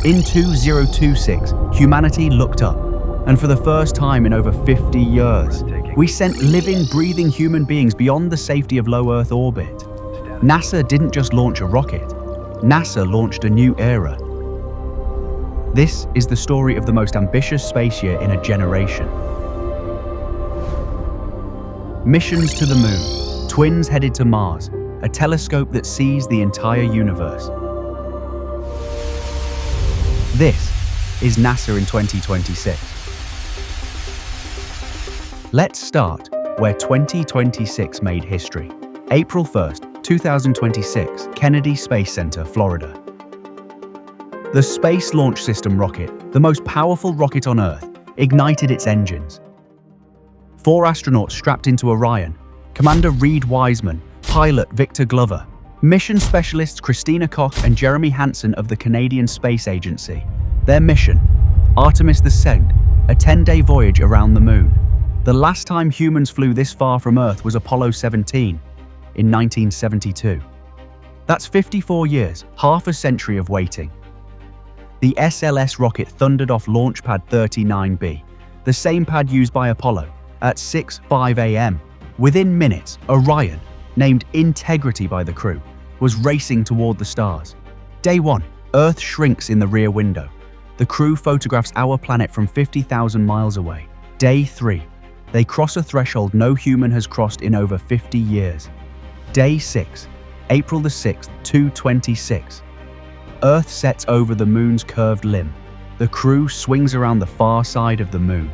In 2026, humanity looked up, and for the first time in over 50 years, we sent living, breathing human beings beyond the safety of low Earth orbit. NASA didn't just launch a rocket, NASA launched a new era. This is the story of the most ambitious space year in a generation. Missions to the Moon, twins headed to Mars, a telescope that sees the entire universe. This is NASA in 2026. Let's start where 2026 made history. April 1st, 2026, Kennedy Space Center, Florida. The Space Launch System rocket, the most powerful rocket on Earth, ignited its engines. 4 astronauts strapped into Orion, Commander Reid, pilot Victor Glover, mission specialists Christina Koch and Jeremy Hansen of the Canadian Space Agency. Their mission, Artemis II, a 10-day voyage around the Moon. The last time humans flew this far from Earth was Apollo 17 in 1972. That's 54 years, half a century of waiting. The SLS rocket thundered off Launch Pad 39B, the same pad used by Apollo, at 6:05 a.m. Within minutes, Orion, named Integrity by the crew, was racing toward the stars. Day 1, Earth shrinks in the rear window. The crew photographs our planet from 50,000 miles away. Day 3, they cross a threshold no human has crossed in over 50 years. Day 6, April the 6th, 2026. Earth sets over the Moon's curved limb. The crew swings around the far side of the Moon,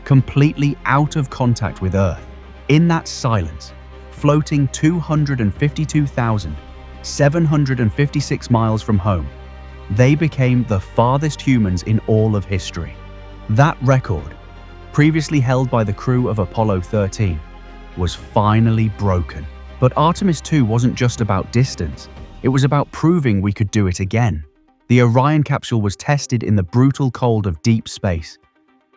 completely out of contact with Earth. In that silence, floating 252,756 miles from home, they became the farthest humans in all of history. That record, previously held by the crew of Apollo 13, was finally broken. But Artemis II wasn't just about distance, it was about proving we could do it again. The Orion capsule was tested in the brutal cold of deep space,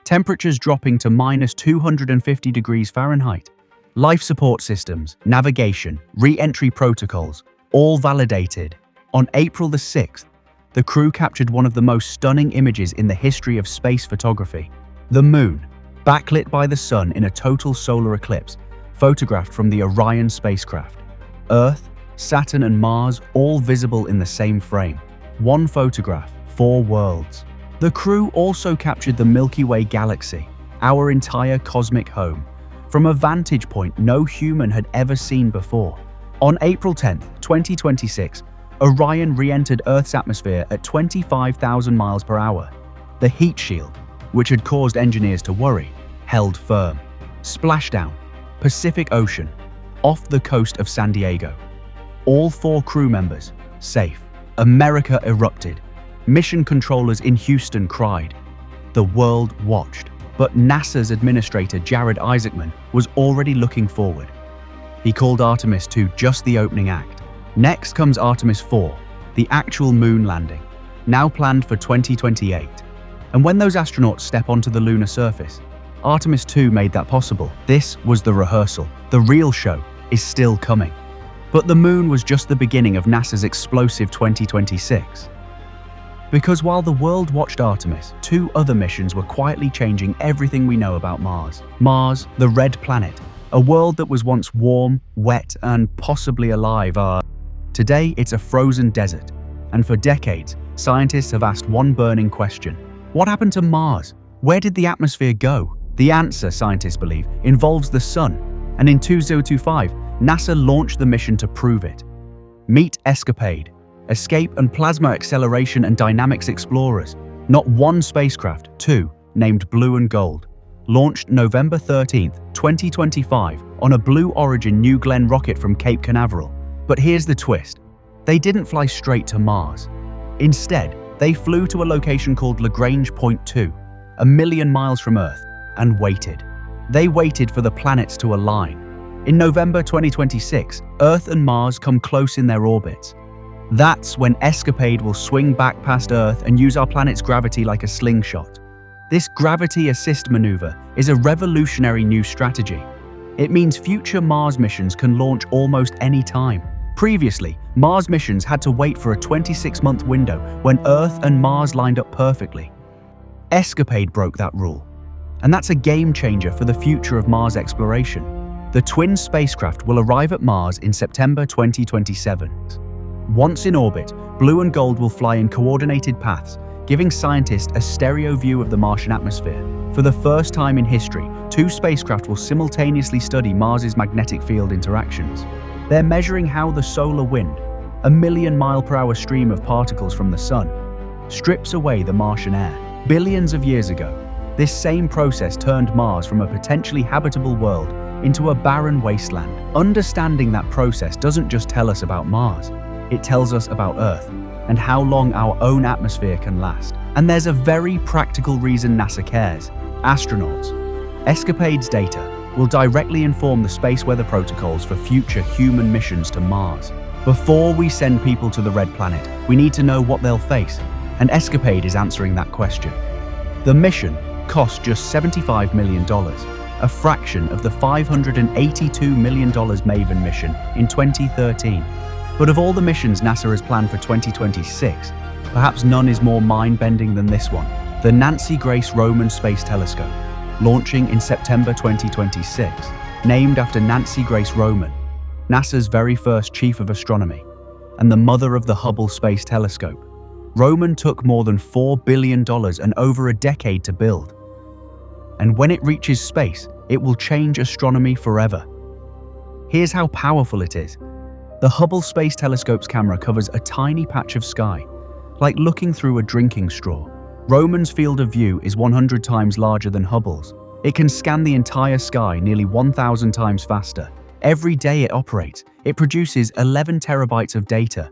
temperatures dropping to -250 degrees Fahrenheit. Life support systems, navigation, re-entry protocols, all validated. On April the 6th, the crew captured one of the most stunning images in the history of space photography. The Moon, backlit by the sun in a total solar eclipse, photographed from the Orion spacecraft. Earth, Saturn and Mars all visible in the same frame. One photograph, 4 worlds. The crew also captured the Milky Way galaxy, our entire cosmic home, from a vantage point no human had ever seen before. On April 10th, 2026, Orion re-entered Earth's atmosphere at 25,000 miles per hour. The heat shield, which had caused engineers to worry, held firm. Splashdown, Pacific Ocean, off the coast of San Diego. All 4 crew members, safe. America erupted. Mission controllers in Houston cried. The world watched. But NASA's administrator, Jared Isaacman, was already looking forward. He called Artemis II just the opening act. Next comes Artemis IV, the actual moon landing, now planned for 2028. And when those astronauts step onto the lunar surface, Artemis II made that possible. This was the rehearsal. The real show is still coming. But the moon was just the beginning of NASA's explosive 2026. Because while the world watched Artemis, 2 other missions were quietly changing everything we know about Mars. Mars, the red planet, a world that was once warm, wet, and possibly alive. Today, it's a frozen desert. And for decades, scientists have asked one burning question. What happened to Mars? Where did the atmosphere go? The answer, scientists believe, involves the sun. And in 2025, NASA launched the mission to prove it. Meet ESCAPADE, Escape and Plasma Acceleration and Dynamics Explorers. Not one spacecraft, 2, named Blue and Gold. Launched November 13th, 2025 on a Blue Origin New Glenn rocket from Cape Canaveral. But here's the twist. They didn't fly straight to Mars. Instead, they flew to a location called Lagrange Point 2, a million miles from Earth, and waited. They waited for the planets to align. In November 2026, Earth and Mars come close in their orbits. That's when ESCAPADE will swing back past Earth and use our planet's gravity like a slingshot. This gravity assist maneuver is a revolutionary new strategy. It means future Mars missions can launch almost any time. Previously, Mars missions had to wait for a 26-month window when Earth and Mars lined up perfectly. Escapade broke that rule, and that's a game changer for the future of Mars exploration. The twin spacecraft will arrive at Mars in September 2027. Once in orbit, Blue and Gold will fly in coordinated paths, giving scientists a stereo view of the Martian atmosphere. For the first time in history, two spacecraft will simultaneously study Mars's magnetic field interactions. They're measuring how the solar wind, a 1,000,000-mile-per-hour stream of particles from the sun, strips away the Martian air. Billions of years ago, this same process turned Mars from a potentially habitable world into a barren wasteland. Understanding that process doesn't just tell us about Mars, it tells us about Earth and how long our own atmosphere can last. And there's a very practical reason NASA cares: astronauts. Escapade's data will directly inform the space weather protocols for future human missions to Mars. Before we send people to the Red Planet, we need to know what they'll face, and Escapade is answering that question. The mission cost just $75 million, a fraction of the $582 million Maven mission in 2013. But of all the missions NASA has planned for 2026, perhaps none is more mind-bending than this one: the Nancy Grace Roman Space Telescope, launching in September 2026. Named after Nancy Grace Roman, NASA's very first chief of astronomy, and the mother of the Hubble Space Telescope, Roman took more than $4 billion and over a decade to build. And when it reaches space, it will change astronomy forever. Here's how powerful it is. The Hubble Space Telescope's camera covers a tiny patch of sky, like looking through a drinking straw. Roman's field of view is 100 times larger than Hubble's. It can scan the entire sky nearly 1,000 times faster. Every day it operates, it produces 11 terabytes of data.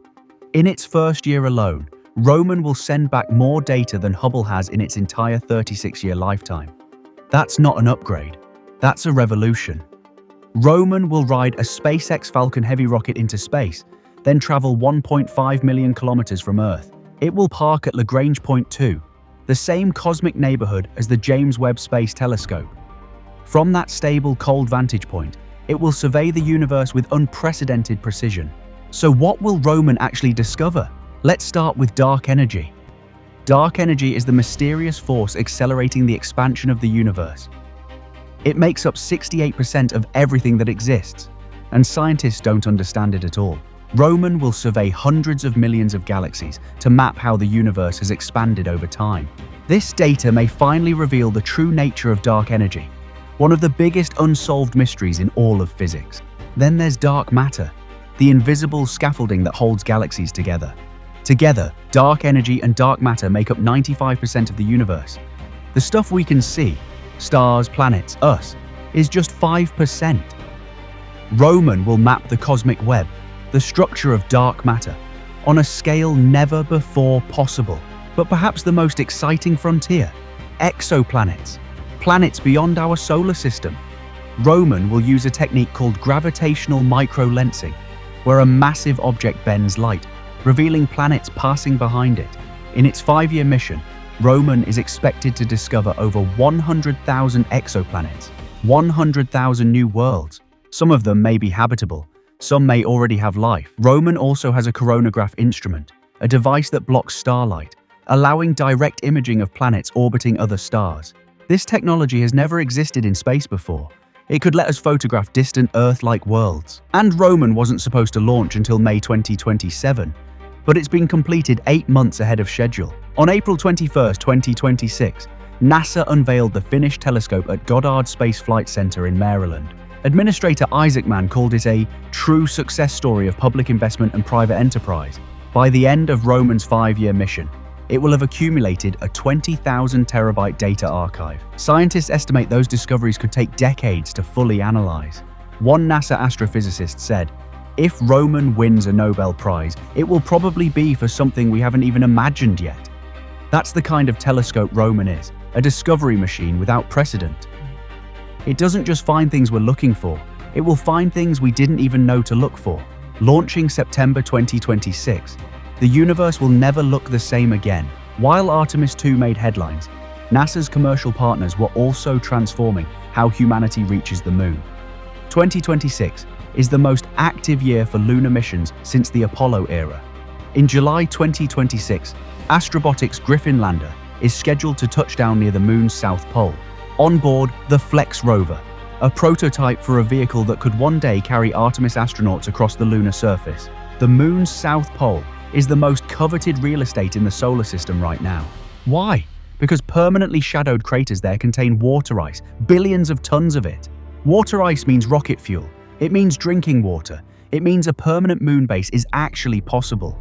In its first year alone, Roman will send back more data than Hubble has in its entire 36-year lifetime. That's not an upgrade, that's a revolution. Roman will ride a SpaceX Falcon Heavy rocket into space, then travel 1.5 million kilometers from Earth. It will park at Lagrange Point 2, the same cosmic neighborhood as the James Webb Space Telescope. From that stable, cold vantage point, it will survey the universe with unprecedented precision. So what will Roman actually discover? Let's start with dark energy. Dark energy is the mysterious force accelerating the expansion of the universe. It makes up 68% of everything that exists, and scientists don't understand it at all. Roman will survey hundreds of millions of galaxies to map how the universe has expanded over time. This data may finally reveal the true nature of dark energy, one of the biggest unsolved mysteries in all of physics. Then there's dark matter, the invisible scaffolding that holds galaxies together. Together, dark energy and dark matter make up 95% of the universe. The stuff we can see, stars, planets, us, is just 5%. Roman will map the cosmic web, the structure of dark matter, on a scale never before possible. But perhaps the most exciting frontier: exoplanets, planets beyond our solar system. Roman will use a technique called gravitational microlensing, where a massive object bends light, revealing planets passing behind it. In its 5-year mission, Roman is expected to discover over 100,000 exoplanets, 100,000 new worlds. Some of them may be habitable, some may already have life. Roman also has a coronagraph instrument, a device that blocks starlight, allowing direct imaging of planets orbiting other stars. This technology has never existed in space before. It could let us photograph distant Earth-like worlds. And Roman wasn't supposed to launch until May 2027, but it's been completed 8 months ahead of schedule. On April 21, 2026, NASA unveiled the finished telescope at Goddard Space Flight Center in Maryland. Administrator Isaac Mann called it a true success story of public investment and private enterprise. By the end of Roman's 5-year mission, it will have accumulated a 20,000 terabyte data archive. Scientists estimate those discoveries could take decades to fully analyze. One NASA astrophysicist said, "If Roman wins a Nobel Prize, it will probably be for something we haven't even imagined yet." That's the kind of telescope Roman is, a discovery machine without precedent. It doesn't just find things we're looking for, it will find things we didn't even know to look for. Launching September 2026, the universe will never look the same again. While Artemis II made headlines, NASA's commercial partners were also transforming how humanity reaches the moon. 2026 is the most active year for lunar missions since the Apollo era. In July 2026, Astrobotic's Griffin lander is scheduled to touch down near the Moon's south pole. On board the Flex rover, a prototype for a vehicle that could one day carry Artemis astronauts across the lunar surface. The Moon's south pole is the most coveted real estate in the solar system right now. Why? Because permanently shadowed craters there contain water ice, billions of tons of it. Water ice means rocket fuel. It means drinking water. It means a permanent moon base is actually possible.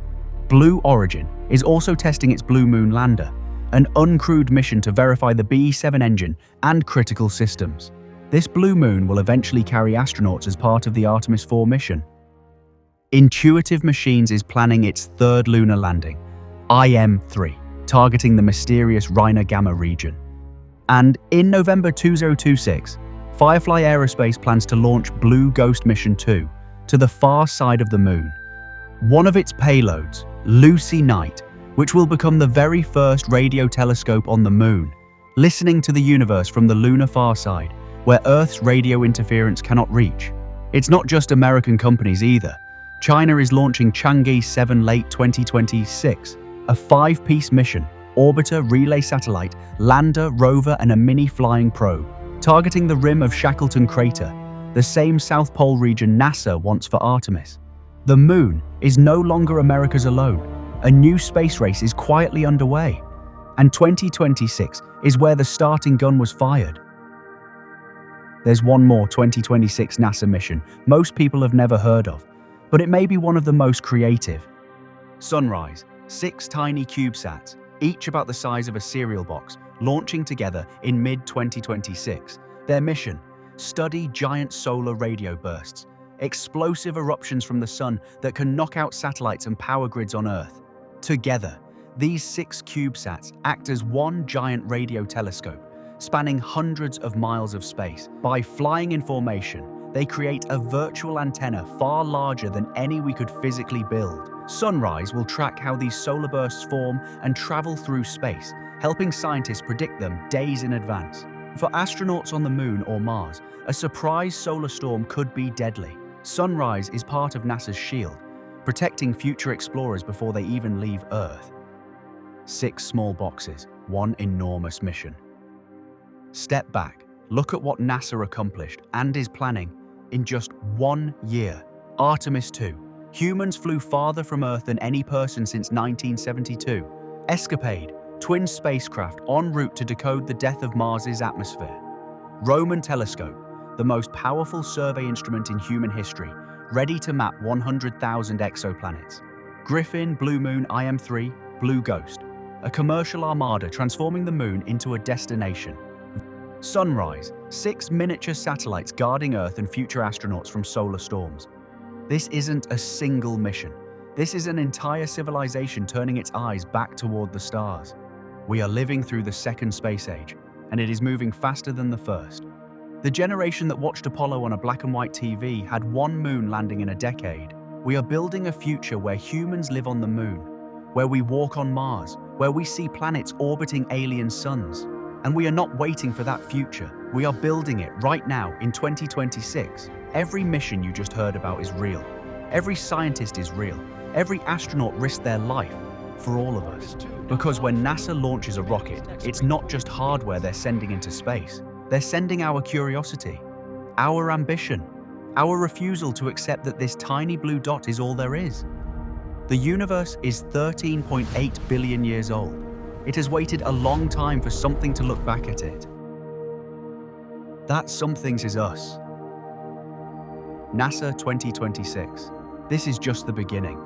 Blue Origin is also testing its Blue Moon lander, an uncrewed mission to verify the BE-7 engine and critical systems. This Blue Moon will eventually carry astronauts as part of the Artemis IV mission. Intuitive Machines is planning its third lunar landing, IM-3, targeting the mysterious Reiner Gamma region. And in November 2026, Firefly Aerospace plans to launch Blue Ghost Mission 2 to the far side of the Moon. One of its payloads, Lucy Night, which will become the very first radio telescope on the Moon, listening to the universe from the lunar far side, where Earth's radio interference cannot reach. It's not just American companies either. China is launching Chang'e 7 late 2026, a 5-piece mission, orbiter, relay satellite, lander, rover, and a mini flying probe, targeting the rim of Shackleton Crater, the same South Pole region NASA wants for Artemis. The Moon is no longer America's alone. A new space race is quietly underway, and 2026 is where the starting gun was fired. There's one more 2026 NASA mission most people have never heard of, but it may be one of the most creative. Sunrise, 6 tiny CubeSats, each about the size of a cereal box, launching together in mid-2026. Their mission: study giant solar radio bursts, explosive eruptions from the sun that can knock out satellites and power grids on Earth. Together, these 6 CubeSats act as one giant radio telescope, spanning hundreds of miles of space. By flying in formation, they create a virtual antenna far larger than any we could physically build. Sunrise will track how these solar bursts form and travel through space, helping scientists predict them days in advance. For astronauts on the Moon or Mars, a surprise solar storm could be deadly. Sunrise is part of NASA's shield, protecting future explorers before they even leave Earth. 6 small boxes, one enormous mission. Step back, look at what NASA accomplished and is planning in just 1 year. Artemis II. Humans flew farther from Earth than any person since 1972. Escapade. Twin spacecraft en route to decode the death of Mars's atmosphere. Roman telescope. The most powerful survey instrument in human history, ready to map 100,000 exoplanets. Griffin, Blue Moon, IM-3, Blue Ghost. A commercial armada transforming the Moon into a destination. Sunrise, 6 miniature satellites guarding Earth and future astronauts from solar storms. This isn't a single mission. This is an entire civilization turning its eyes back toward the stars. We are living through the second space age, and it is moving faster than the first. The generation that watched Apollo on a black and white TV had 1 moon landing in a decade. We are building a future where humans live on the Moon, where we walk on Mars, where we see planets orbiting alien suns. And we are not waiting for that future. We are building it right now in 2026. Every mission you just heard about is real. Every scientist is real. Every astronaut risked their life for all of us. Because when NASA launches a rocket, it's not just hardware they're sending into space. They're sending our curiosity, our ambition, our refusal to accept that this tiny blue dot is all there is. The universe is 13.8 billion years old. It has waited a long time for something to look back at it. That something is us. NASA 2026. This is just the beginning.